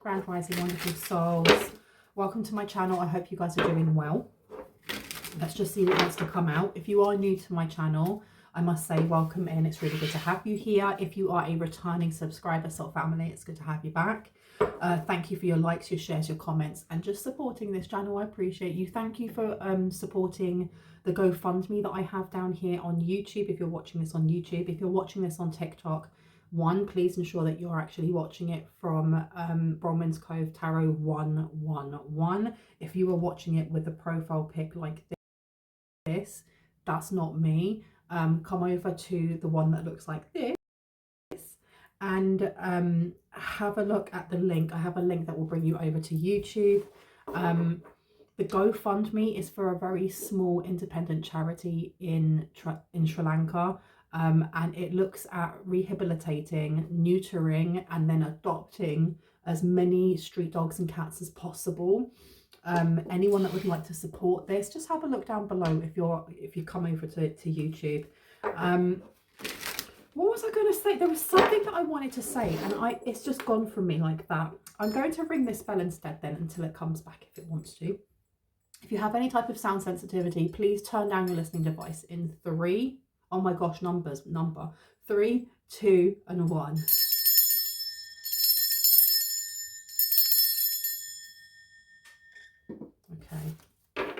Grand Rising, wonderful souls. Welcome to my channel. I hope you guys are doing well. Let's just see what wants to come out. If you are new to my channel, I must say welcome in. It's really good to have you here. If you are a returning subscriber, soul family, it's good to have you back. Thank you for your likes, your shares, your comments, and just supporting this channel. I appreciate you. Thank you for supporting the GoFundMe that I have down here on YouTube. If you're watching this on YouTube, if you're watching this on TikTok, please ensure that you're actually watching it from Bronwen's Cove Tarot 111. If you are watching it with a profile pic like this, that's not me. Come over to the one that looks like this and have a look at the link. I have a link that will bring you over to YouTube. The GoFundMe is for a very small independent charity in Sri Lanka. And it looks at rehabilitating, neutering, and then adopting as many street dogs and cats as possible. Anyone that would like to support this, just have a look down below if you come over to YouTube. What was I going to say? There was something that I wanted to say, and it's just gone from me like that. I'm going to ring this bell instead then until it comes back if it wants to. If you have any type of sound sensitivity, please turn down your listening device in 3. Oh my gosh, number 3, 2, and 1. Okay.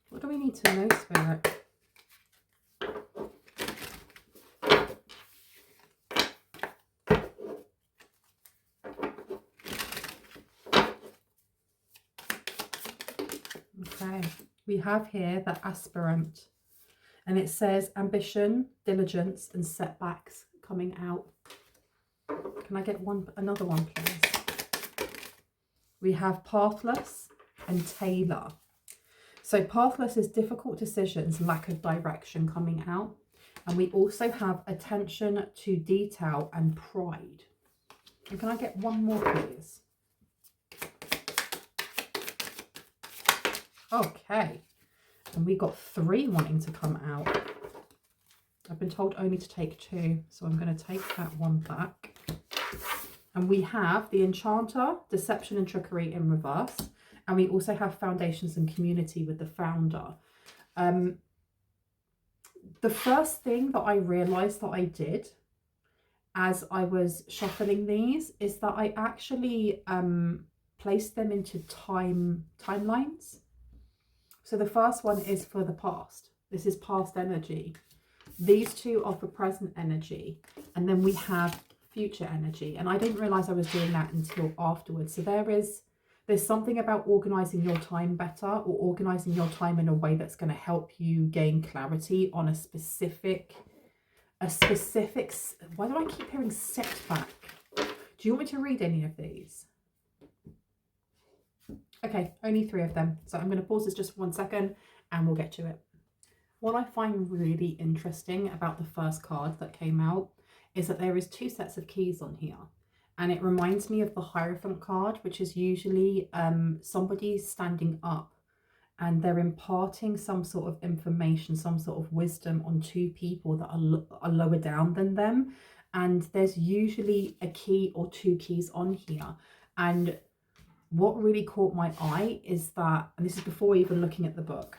What do we need to know, Spirit? Okay. We have here the aspirant. And it says ambition, diligence, and setbacks coming out. Can I get another one, please? We have pathless and tailor. So pathless is difficult decisions, lack of direction coming out. And we also have attention to detail and pride. And can I get one more, please? Okay. And we got 3 wanting to come out. I've been told only to take 2, so I'm going to take that one back. And we have the Enchanter, Deception and Trickery in reverse. And we also have Foundations and Community with the Founder. The first thing that I realised that I did as I was shuffling these is that I actually placed them into timelines. So the first one is for the past. This is past energy. These 2 are for present energy. And then we have future energy. And I didn't realize I was doing that until afterwards. So there's something about organizing your time better, or organizing your time in a way that's going to help you gain clarity on a specific, why do I keep hearing setback? Do you want me to read any of these? Okay, only 3 of them. So I'm going to pause this just for 1 second and we'll get to it. What I find really interesting about the first card that came out is that there is 2 sets of keys on here. And it reminds me of the Hierophant card, which is usually somebody standing up and they're imparting some sort of information, some sort of wisdom on 2 people that are lower down than them. And there's usually a key or 2 keys on here. And what really caught my eye is that, and this is before even looking at the book,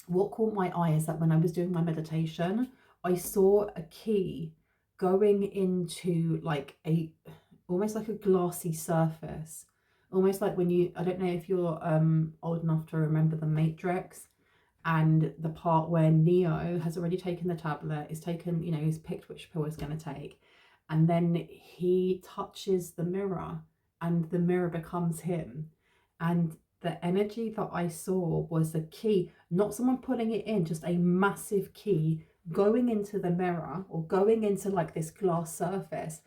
what caught my eye is that when I was doing my meditation, I saw a key going into like almost like a glassy surface, almost like when I don't know if you're old enough to remember the Matrix, and the part where Neo has already taken the tablet, he's picked which pill he's going to take, and then he touches the mirror and the mirror becomes him. And the energy that I saw was the key, not someone putting it in, just a massive key going into the mirror or going into like this glass surface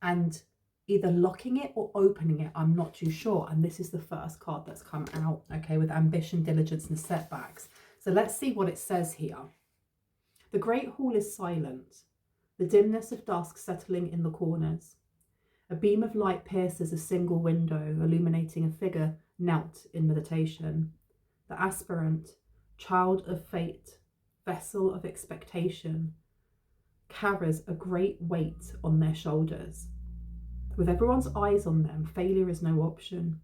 and either locking it or opening it. I'm not too sure. And this is the first card that's come out, okay, with ambition, diligence, and setbacks. So let's see what it says here. The great hall is silent, the dimness of dusk settling in the corners. A beam of light pierces a single window, illuminating a figure knelt in meditation. The aspirant, child of fate, vessel of expectation, carries a great weight on their shoulders. With everyone's eyes on them, failure is no option.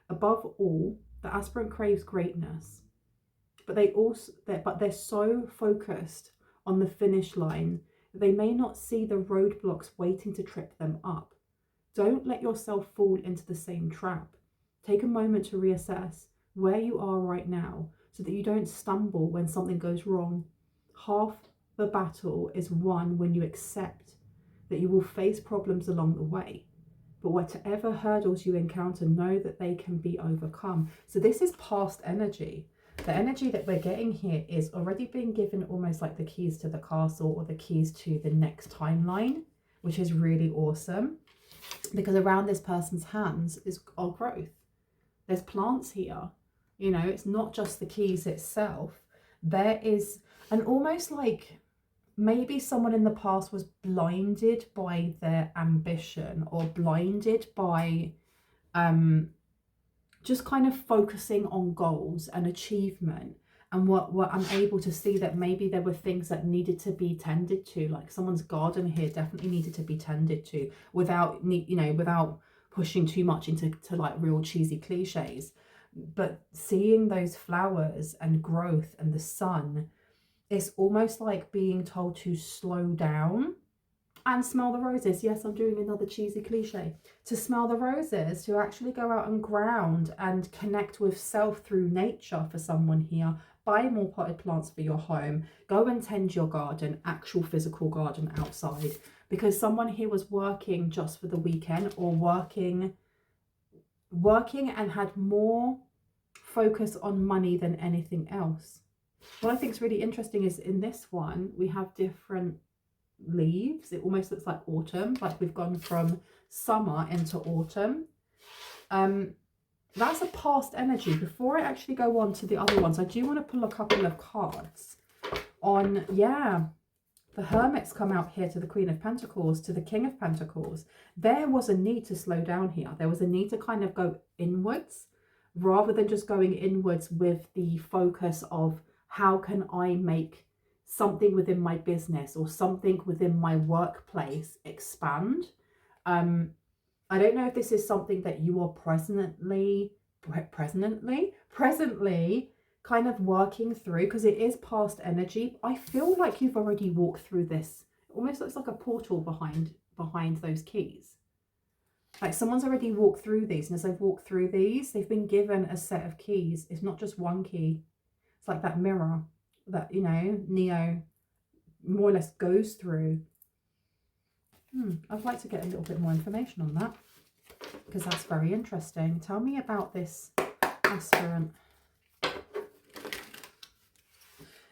Above all, the aspirant craves greatness, but they're so focused on the finish line that they may not see the roadblocks waiting to trip them up. Don't let yourself fall into the same trap. Take a moment to reassess where you are right now so that you don't stumble when something goes wrong. Half the battle is won when you accept that you will face problems along the way. But whatever hurdles you encounter, know that they can be overcome. So this is past energy. The energy that we're getting here is already being given almost like the keys to the castle or the keys to the next timeline, which is really awesome. Because around this person's hands is our growth. There's plants here. You know, it's not just the keys itself. There is an almost like maybe someone in the past was blinded by their ambition or blinded by just kind of focusing on goals and achievement, and were unable to see that maybe there were things that needed to be tended to, like someone's garden here definitely needed to be tended to without without pushing too much into like real cheesy cliches. But seeing those flowers and growth and the sun, it's almost like being told to slow down and smell the roses. Yes, I'm doing another cheesy cliche. To smell the roses, to actually go out and ground and connect with self through nature for someone here. Buy more potted plants for your home. Go and tend your garden, actual physical garden outside. Because someone here was working just for the weekend, or working and had more focus on money than anything else. What I think is really interesting is in this one, we have different leaves. It almost looks like autumn, like we've gone from summer into autumn. That's a past energy. Before I actually go on to the other ones, I do want to pull a couple of cards on, the Hermit's come out here to the Queen of Pentacles, to the King of Pentacles. There was a need to slow down here. There was a need to kind of go inwards rather than just going inwards with the focus of how can I make something within my business or something within my workplace expand. I don't know if this is something that you are presently kind of working through, because it is past energy. I feel like you've already walked through this. It almost looks like a portal behind those keys. Like someone's already walked through these, and as they've walked through these, they've been given a set of keys. It's not just one key. It's like that mirror that, you know, Neo more or less goes through. I'd like to get a little bit more information on that, because that's very interesting. Tell me about this aspirant.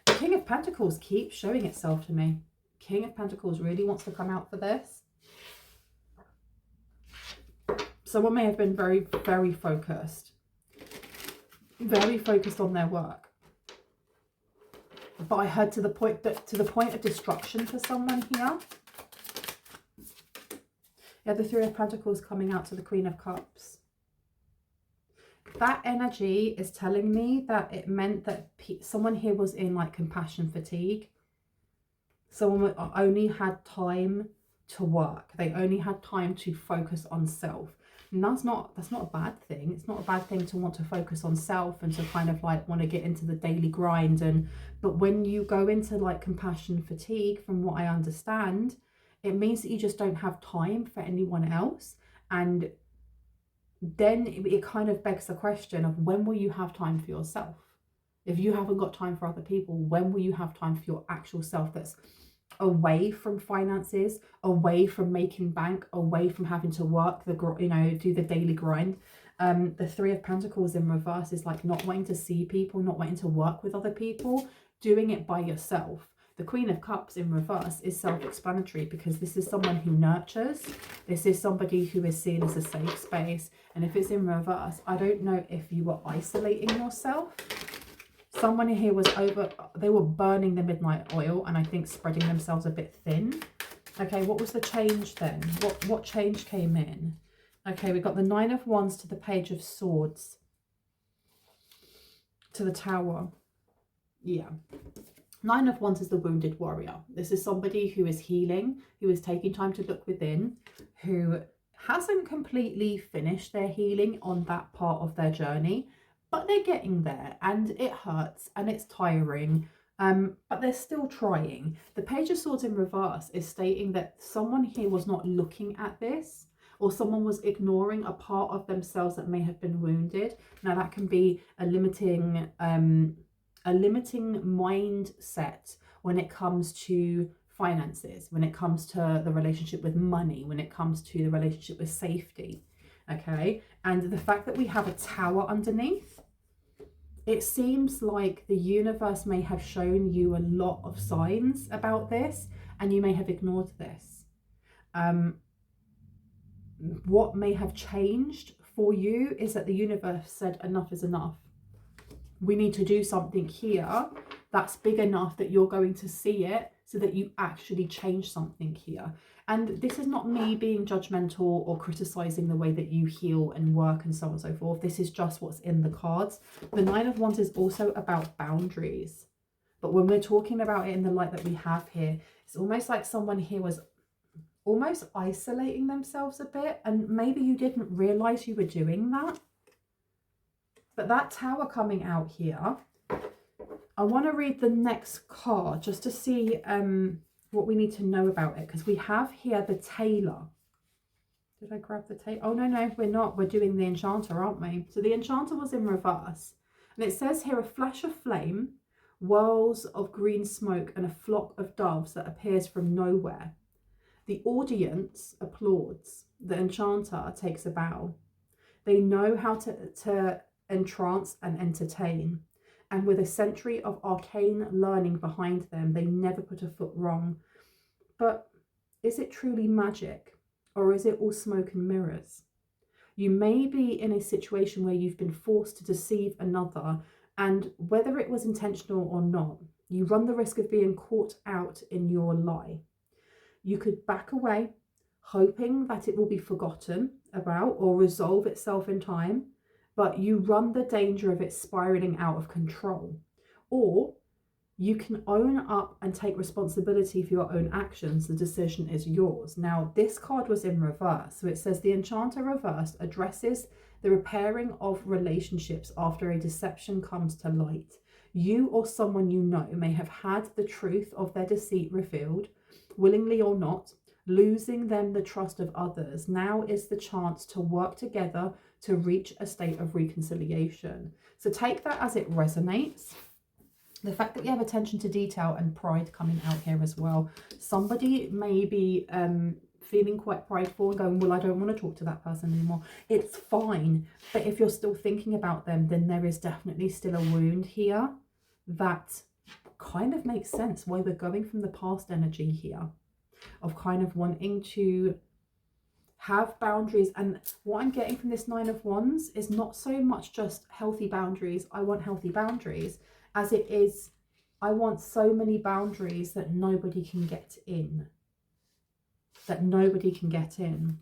The King of Pentacles keeps showing itself to me. King of Pentacles really wants to come out for this. Someone may have been very, very focused on their work. But I heard to the point of destruction for someone here. Yeah, the Three of Pentacles coming out to the Queen of Cups. That energy is telling me that it meant that someone here was in like compassion fatigue. Someone only had time to work. They only had time to focus on self. And that's not a bad thing. It's not a bad thing to want to focus on self and to kind of like want to get into the daily grind. But when you go into like compassion fatigue, from what I understand, it means that you just don't have time for anyone else. And then it kind of begs the question of, when will you have time for yourself? If you haven't got time for other people, when will you have time for your actual self, that's away from finances, away from making bank, away from having to work, do the daily grind? The Three of Pentacles in reverse is like not wanting to see people, not wanting to work with other people, doing it by yourself. The Queen of Cups in reverse is self-explanatory, because this is someone who nurtures. This is somebody who is seen as a safe space. And if it's in reverse, I don't know if you were isolating yourself. Someone here was they were burning the midnight oil, and I think spreading themselves a bit thin. Okay, what was the change then? What change came in? Okay, we've got the Nine of Wands to the Page of Swords to the Tower. Yeah. Nine of Wands is the wounded warrior. This is somebody who is healing, who is taking time to look within, who hasn't completely finished their healing on that part of their journey, but they're getting there, and it hurts and it's tiring, but they're still trying. The Page of Swords in reverse is stating that someone here was not looking at this, or someone was ignoring a part of themselves that may have been wounded. Now that can be a limiting mindset when it comes to finances, when it comes to the relationship with money, when it comes to the relationship with safety. Okay, and the fact that we have a Tower underneath, it seems like the universe may have shown you a lot of signs about this and you may have ignored this. What may have changed for you is that the universe said enough is enough. We need to do something here that's big enough that you're going to see it, so that you actually change something here. And this is not me being judgmental or criticizing the way that you heal and work and so on and so forth. This is just what's in the cards. The Nine of Wands is also about boundaries. But when we're talking about it in the light that we have here, it's almost like someone here was almost isolating themselves a bit, and maybe you didn't realize you were doing that. But that Tower coming out here, I want to read the next card just to see what we need to know about it, because we have here the Tailor. Did I grab the Tailor? Oh, no, we're not. We're doing the Enchanter, aren't we? So the Enchanter was in reverse. And it says here, a flash of flame, whirls of green smoke, and a flock of doves that appears from nowhere. The audience applauds. The Enchanter takes a bow. They know how to entrance and entertain. And with a century of arcane learning behind them, they never put a foot wrong. But is it truly magic, or is it all smoke and mirrors? You may be in a situation where you've been forced to deceive another, and whether it was intentional or not, you run the risk of being caught out in your lie. You could back away, hoping that it will be forgotten about or resolve itself in time, but you run the danger of it spiraling out of control. Or you can own up and take responsibility for your own actions. The decision is yours. Now, this card was in reverse. So it says the Enchanter reversed addresses the repairing of relationships after a deception comes to light. You or someone you know may have had the truth of their deceit revealed, willingly or not, losing them the trust of others. Now is the chance to work together to reach a state of reconciliation. So take that as it resonates. The fact that you have attention to detail and pride coming out here as well. Somebody may be feeling quite prideful and going, well, I don't want to talk to that person anymore. It's fine. But if you're still thinking about them, then there is definitely still a wound here that kind of makes sense why we're going from the past energy here of kind of wanting to have boundaries. And what I'm getting from this Nine of Wands is not so much just healthy boundaries. I want healthy boundaries, as it is, I want so many boundaries that nobody can get in. That nobody can get in.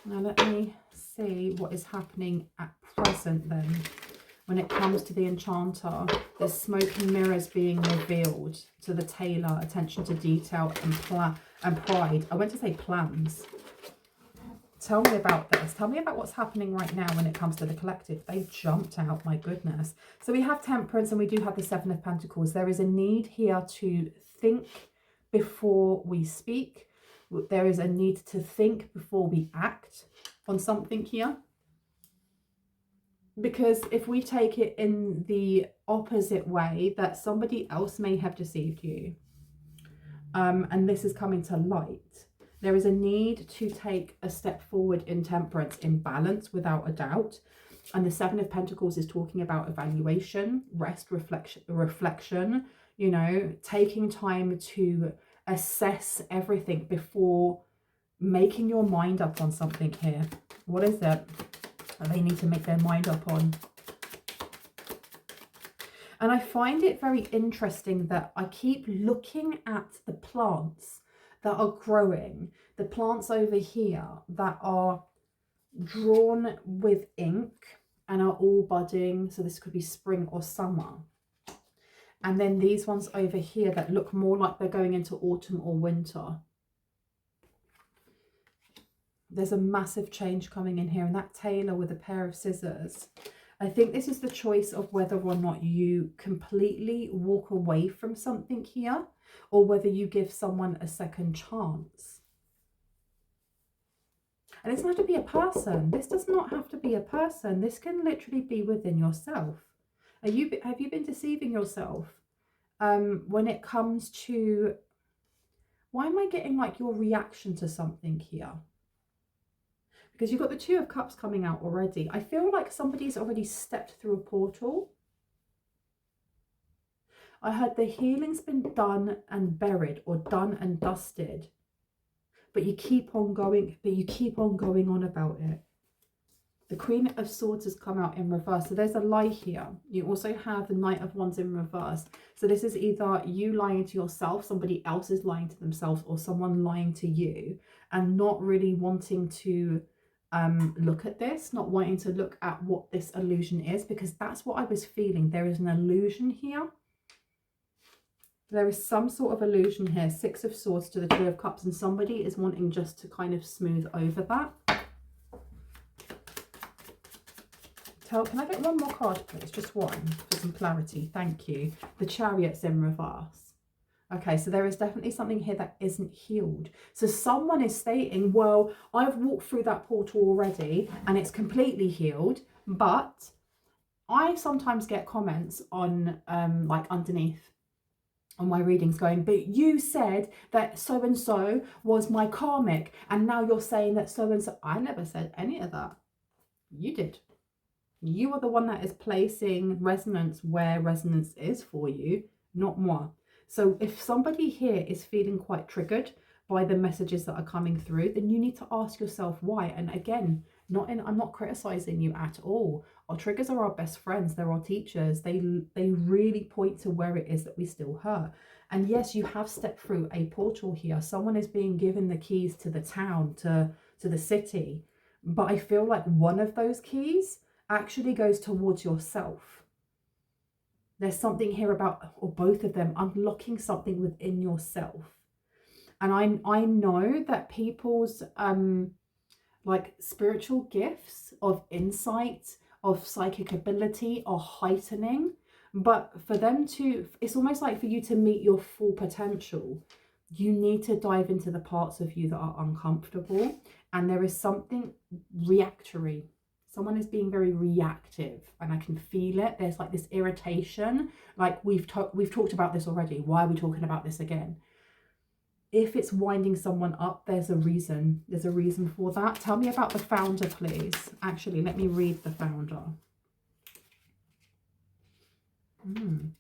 Now let me see what is happening at present then. When it comes to the Enchanter, there's smoke and mirrors being revealed to the Tailor, attention to detail and pride. I went to say plans. Tell me about this. Tell me about what's happening right now when it comes to the collective. They jumped out, my goodness. So we have Temperance and we do have the Seven of Pentacles. There is a need here to think before we speak. There is a need to think before we act on something here. Because if we take it in the opposite way, that somebody else may have deceived you, and this is coming to light, there is a need to take a step forward in Temperance, in balance, without a doubt. And the Seven of Pentacles is talking about evaluation, rest, reflection, you know, taking time to assess everything before making your mind up on something here. What is it they need to make their mind up on? And I find it very interesting that I keep looking at the plants that are growing, the plants over here that are drawn with ink and are all budding. So this could be spring or summer. And then these ones over here that look more like they're going into autumn or winter. There's a massive change coming in here, and that tailor with a pair of scissors. I think this is the choice of whether or not you completely walk away from something here, or whether you give someone a second chance. And it doesn't have to be a person. This does not have to be a person. This can literally be within yourself. Have you been deceiving yourself when it comes to, why am I getting like your reaction to something here? Because you've got the Two of Cups coming out already. I feel like somebody's already stepped through a portal. I heard the healing's been done and buried, or done and dusted. But you keep on going, on about it. The Queen of Swords has come out in reverse. So there's a lie here. You also have the Knight of Wands in reverse. So this is either you lying to yourself, somebody else is lying to themselves, or someone lying to you and not really wanting to look at this, not wanting to look at what this illusion is, because that's what I was feeling. There is an illusion here. There is some sort of illusion here. Six of Swords to the Two of Cups, and somebody is wanting just to kind of smooth over that. Can I get one more card, please? Just one, for some clarity. Thank you. The Chariot's in reverse. Okay, so there is definitely something here that isn't healed. So someone is stating, well, I've walked through that portal already and it's completely healed. But I sometimes get comments on, like underneath on my readings going, but you said that so-and-so was my karmic, and now you're saying that so-and-so. I never said any of that. You did. You are the one that is placing resonance where resonance is for you, not moi. So if somebody here is feeling quite triggered by the messages that are coming through, then you need to ask yourself why. And again, I'm not criticizing you at all. Our triggers are our best friends. They're our teachers. They really point to where it is that we still hurt. And yes, you have stepped through a portal here. Someone is being given the keys to the town, to the city. But I feel like one of those keys actually goes towards yourself. There's something here about, or both of them, unlocking something within yourself. And I know that people's like spiritual gifts of insight, of psychic ability are heightening, but for them to, it's almost like for you to meet your full potential, you need to dive into the parts of you that are uncomfortable. And there is something reactory. Someone is being very reactive, and I can feel it. There's like this irritation, like we've talked about this already. Why are we talking about this again? If it's winding someone up, there's a reason. There's a reason for that. Tell me about the Founder, please. Actually, let me read the Founder. Do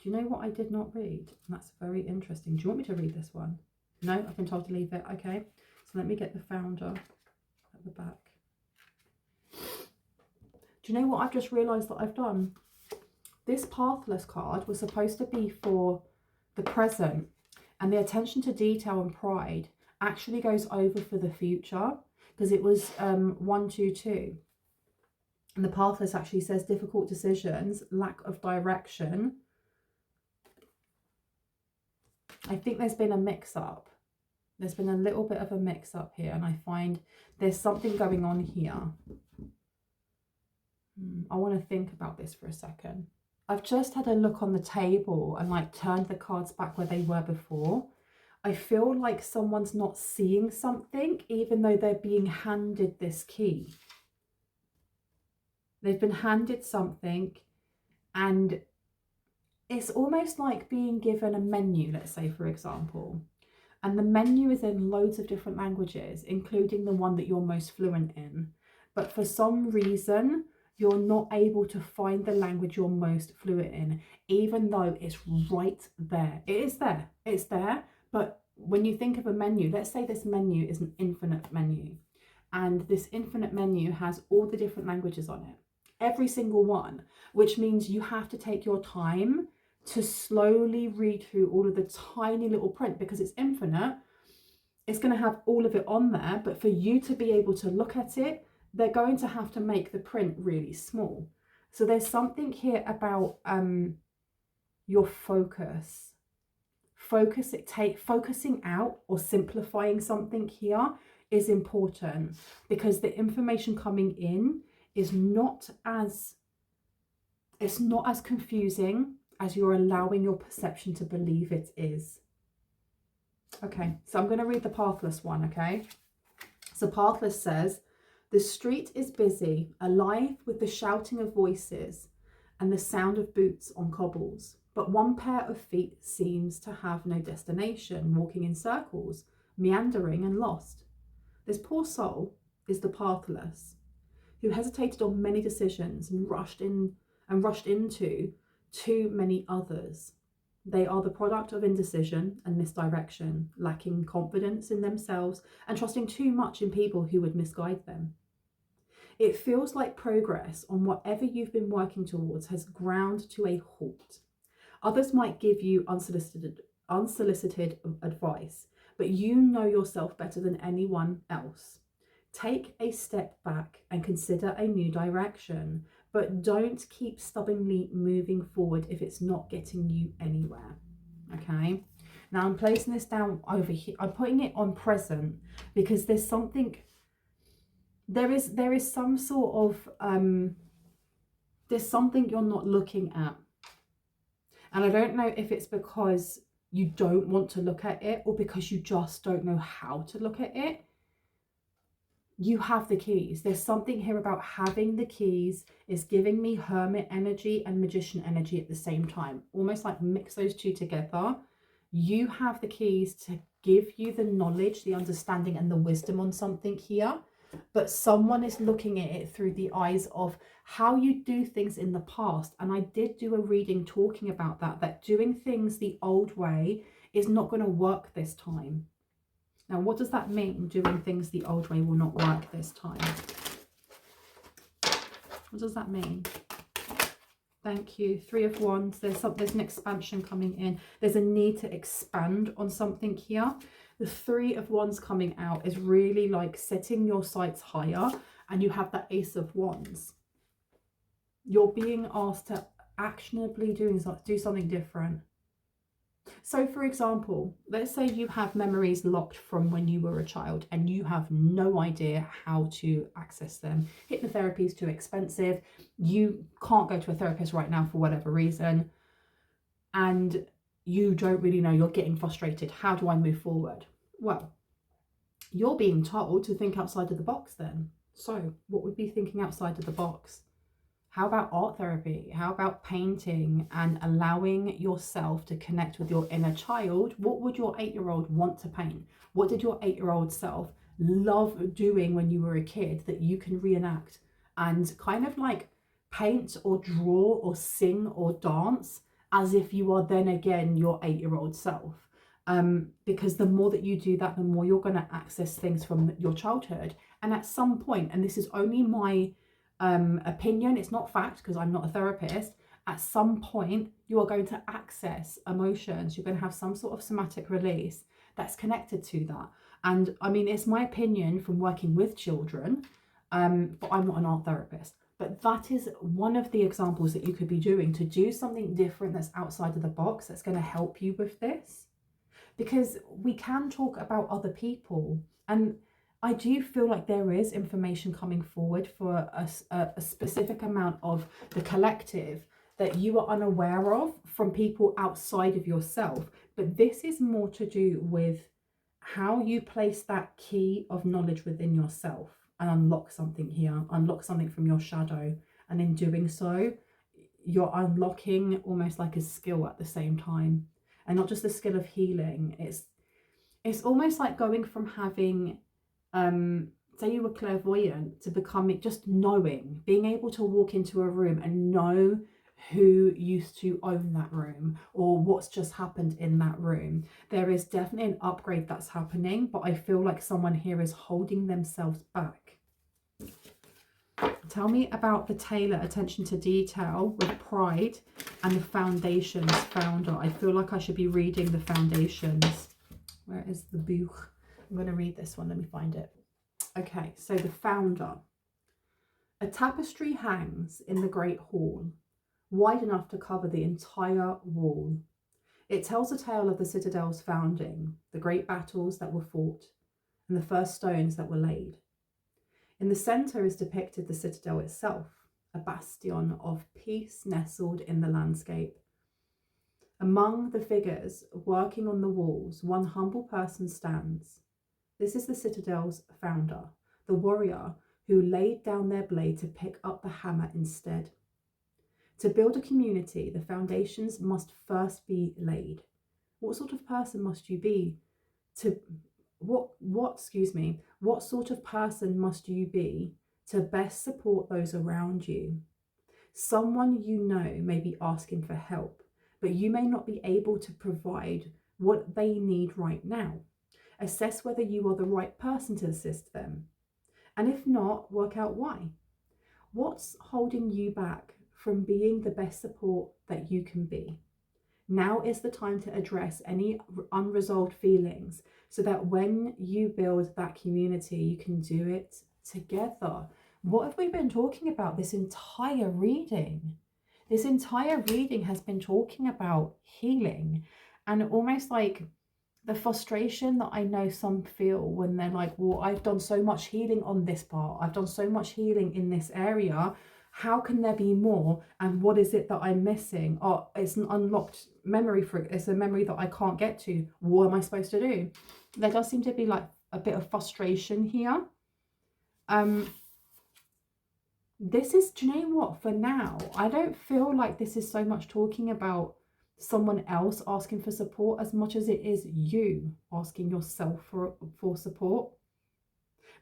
you know what I did not read? That's very interesting. Do you want me to read this one? No, I've been told to leave it. Okay, so let me get the Founder at the back. Do you know what I've just realised that I've done? This Pathless card was supposed to be for the present, and the attention to detail and pride actually goes over for the future, because it was 1, 2, 2. And the Pathless actually says difficult decisions, lack of direction. I think there's been a mix-up. There's been a little bit of a mix-up here, and I find there's something going on here. I want to think about this for a second. I've just had a look on the table and like turned the cards back where they were before. I feel like someone's not seeing something, even though they're being handed this key. They've been handed something, and it's almost like being given a menu, let's say, for example. And the menu is in loads of different languages, including the one that you're most fluent in. But for some reason, you're not able to find the language you're most fluent in, even though it's right there. It is there. It's there. But when you think of a menu, let's say this menu is an infinite menu, and this infinite menu has all the different languages on it, every single one, which means you have to take your time to slowly read through all of the tiny little print, because it's infinite. It's going to have all of it on there, but for you to be able to look at it, they're going to have to make the print really small. So there's something here about your focus. Focusing out or simplifying something here is important, because the information coming in is not as, it's not as confusing as you're allowing your perception to believe it is. Okay, so I'm going to read the pathless one, okay? So pathless says, the street is busy, alive with the shouting of voices and the sound of boots on cobbles. But one pair of feet seems to have no destination, walking in circles, meandering and lost. This poor soul is the pathless, who hesitated on many decisions and rushed into too many others. They are the product of indecision and misdirection, lacking confidence in themselves and trusting too much in people who would misguide them. It feels like progress on whatever you've been working towards has ground to a halt. Others might give you unsolicited advice, but you know yourself better than anyone else. Take a step back and consider a new direction, but don't keep stubbornly moving forward if it's not getting you anywhere. Okay, now I'm placing this down over here. I'm putting it on present because there's something, there is some sort of there's something you're not looking at, and I don't know if it's because you don't want to look at it or because you just don't know how to look at it. You have the keys. There's something here about having the keys is giving me hermit energy and magician energy at the same time. Almost like mix those two together. You have the keys to give you the knowledge, the understanding and the wisdom on something here. But someone is looking at it through the eyes of how you do things in the past. And I did do a reading talking about that doing things the old way is not going to work this time. Now, what does that mean? Doing things the old way will not work this time. What does that mean? Thank you. 3 of Wands. There's an expansion coming in. There's a need to expand on something here. The 3 of Wands coming out is really like setting your sights higher, and you have that Ace of Wands. You're being asked to actionably do something different. So for example, let's say you have memories locked from when you were a child and you have no idea how to access them. Hypnotherapy is too expensive. You can't go to a therapist right now for whatever reason. And you don't really know, you're getting frustrated. How do I move forward? Well, you're being told to think outside of the box then. So what would be thinking outside of the box? How about art therapy? How about painting and allowing yourself to connect with your inner child? What would your 8-year-old want to paint? What did your 8-year-old self love doing when you were a kid that you can reenact and kind of like paint or draw or sing or dance as if you are then again your 8-year-old self? Because the more that you do that, the more you're going to access things from your childhood. And at some point, and this is only my opinion, it's not fact because I'm not a therapist, at some point you are going to access emotions. You're going to have some sort of somatic release that's connected to that. And I mean, it's my opinion from working with children, but I'm not an art therapist. But that is one of the examples that you could be doing, to do something different that's outside of the box that's going to help you with this. Because we can talk about other people, and I do feel like there is information coming forward for a specific amount of the collective that you are unaware of from people outside of yourself. But this is more to do with how you place that key of knowledge within yourself and unlock something here, unlock something from your shadow. And in doing so, you're unlocking almost like a skill at the same time. And not just the skill of healing. It's almost like going from having say you were clairvoyant to becoming just knowing, being able to walk into a room and know who used to own that room or what's just happened in that room. There is definitely an upgrade that's happening, but I feel like someone here is holding themselves back. Tell me about the tailor, attention to detail with pride, and the foundations founder. I feel like I should be reading the foundations. Where is the book? I'm going to read this one. Let me find it. Okay, so the founder. A tapestry hangs in the great hall, wide enough to cover the entire wall. It tells a tale of the citadel's founding, the great battles that were fought, and the first stones that were laid. In the centre is depicted the citadel itself, a bastion of peace nestled in the landscape. Among the figures working on the walls, one humble person stands. This is the citadel's founder, the warrior who laid down their blade to pick up the hammer instead. To build a community, the foundations must first be laid. What sort of person must you be to what sort of person must you be to best support those around you? Someone you know may be asking for help, but you may not be able to provide what they need right now. Assess whether you are the right person to assist them. And if not, work out why. What's holding you back from being the best support that you can be? Now is the time to address any unresolved feelings so that when you build that community, you can do it together. What have we been talking about this entire reading? This entire reading has been talking about healing, and almost like the frustration that I know some feel when they're like, well, I've done so much healing on this part. I've done so much healing in this area. How can there be more? And what is it that I'm missing? Oh, it's an unlocked memory it's a memory that I can't get to. What am I supposed to do? There does seem to be like a bit of frustration here. This is, do you know what, for now, I don't feel like this is so much talking about someone else asking for support as much as it is you asking yourself for support.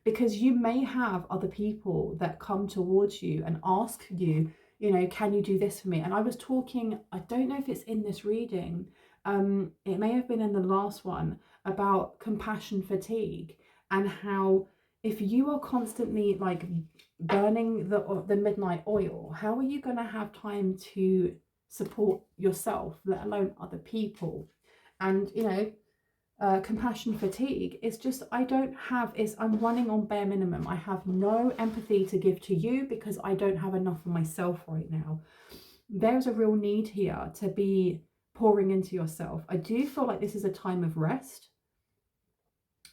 Because you may have other people that come towards you and ask you, you know, can you do this for me? And I was talking, I don't know if it's in this reading, it may have been in the last one, about compassion fatigue, and how if you are constantly like burning the midnight oil, how are you going to have time to support yourself, let alone other people? And, you know, compassion fatigue is just, I'm running on bare minimum. I have no empathy to give to you because I don't have enough for myself right now. There's a real need here to be pouring into yourself. I do feel like this is a time of rest.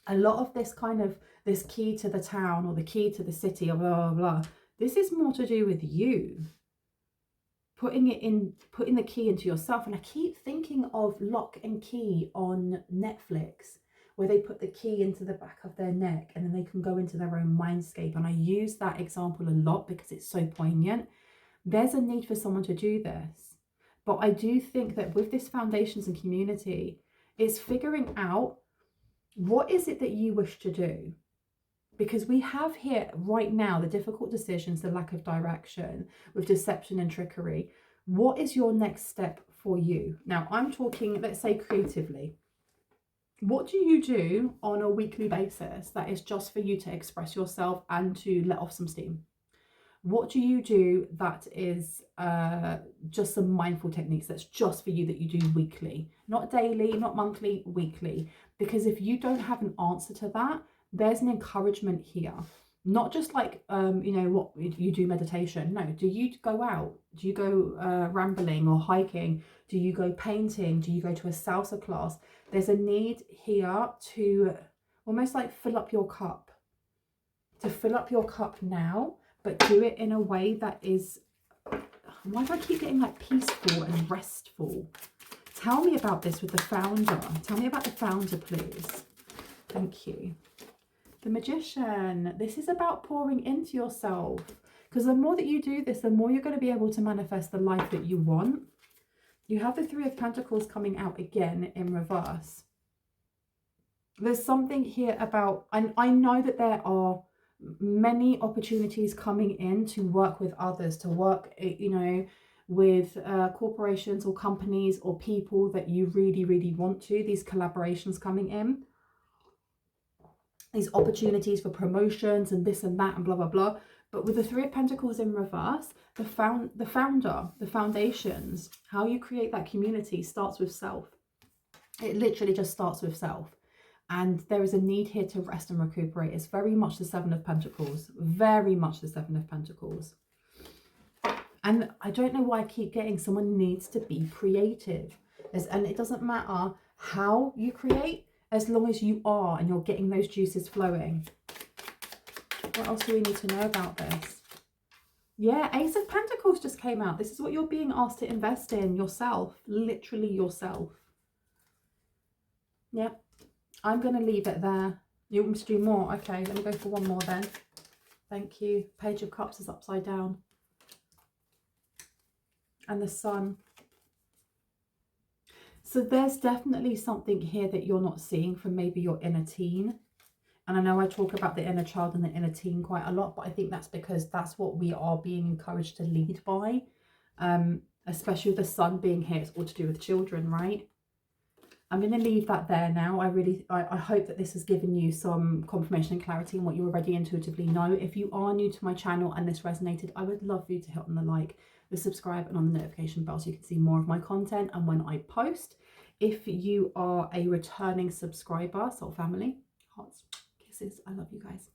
A lot of this kind of, this key to the town or the key to the city or blah, blah, blah, this is more to do with you. Putting the key into yourself. And I keep thinking of Lock and Key on Netflix, where they put the key into the back of their neck and then they can go into their own mindscape. And I use that example a lot because it's so poignant. There's a need for someone to do this. But I do think that with this foundations and community, it's figuring out what is it that you wish to do. Because we have here right now the difficult decisions, the lack of direction with deception and trickery. What is your next step for you? Now, I'm talking, let's say, creatively. What do you do on a weekly basis that is just for you to express yourself and to let off some steam? What do you do that is just some mindful techniques that's just for you that you do weekly? Not daily, not monthly, weekly. Because if you don't have an answer to that, there's an encouragement here. Not just like, you know, what you do meditation. No, do you go out? Do you go rambling or hiking? Do you go painting? Do you go to a salsa class? There's a need here to almost like fill up your cup. To fill up your cup now, but do it in a way that is, why do I keep getting like peaceful and restful? Tell me about this with the founder. Tell me about the founder, please. Thank you. The Magician. This is about pouring into yourself, because the more that you do this, the more you're going to be able to manifest the life that you want. You have the Three of Pentacles coming out again in reverse. There's something here about, and I know that there are many opportunities coming in to work with others, to work, you know, with corporations or companies or people that you really, really want to. These collaborations coming in. These opportunities for promotions and this and that and blah, blah, blah. But with the Three of Pentacles in reverse, the founder, the foundations, how you create that community starts with self. It literally just starts with self. And there is a need here to rest and recuperate. It's very much the Seven of Pentacles. Very much the Seven of Pentacles. And I don't know why I keep getting someone needs to be creative. And it doesn't matter how you create. as long as you are and you're getting those juices flowing. What else do we need to know about this? Yeah, Ace of Pentacles just came out. This is what you're being asked to invest in yourself, literally yourself. Yep, I'm going to leave it there. You want me to do more? Okay, let me go for one more then. Thank you. Page of Cups is upside down. And the Sun. So there's definitely something here that you're not seeing from maybe your inner teen. And I know I talk about the inner child and the inner teen quite a lot, but I think that's because that's what we are being encouraged to lead by. Especially with the Sun being here, it's all to do with children, right? I'm going to leave that there now. I hope that this has given you some confirmation and clarity on what you already intuitively know. If you are new to my channel and this resonated, I would love for you to hit on the like, the subscribe, and on the notification bell so you can see more of my content and when I post. If you are a returning subscriber, soul family, hearts, kisses, I love you guys.